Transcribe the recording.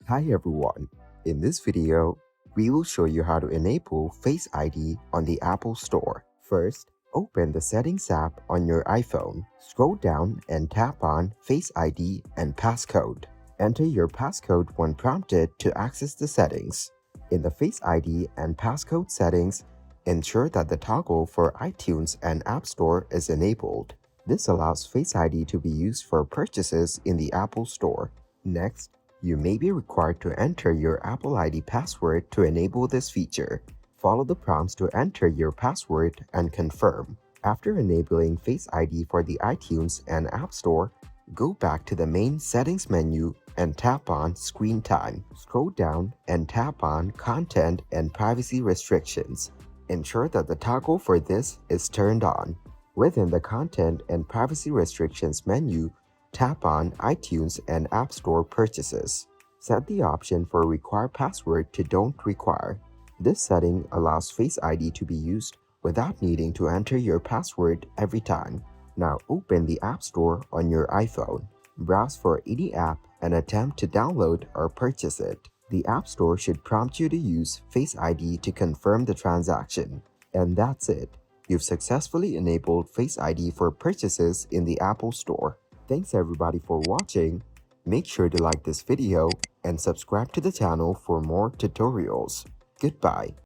Hi everyone, in this video, we will show you how to enable Face ID on the Apple Store. First, open the Settings app on your iPhone. Scroll down and tap on Face ID and Passcode. Enter your passcode when prompted to access the settings. In the Face ID and Passcode settings, ensure that the toggle for iTunes and App Store is enabled. This allows Face ID to be used for purchases in the Apple Store. Next, you may be required to enter your Apple ID password to enable this feature. Follow the prompts to enter your password and confirm. After enabling Face ID for the iTunes and App Store, go back to the main settings menu and tap on Screen Time. Scroll down and tap on Content and Privacy Restrictions. Ensure that the toggle for this is turned on. Within the Content and Privacy Restrictions menu, tap on iTunes and App Store purchases. Set the option for Require Password to Don't Require. This setting allows Face ID to be used without needing to enter your password every time. Now open the App Store on your iPhone. Browse for any app and attempt to download or purchase it. The App Store should prompt you to use Face ID to confirm the transaction. And that's it. You've successfully enabled Face ID for purchases in the Apple Store. Thanks everybody for watching. Make sure to like this video and subscribe to the channel for more tutorials. Goodbye.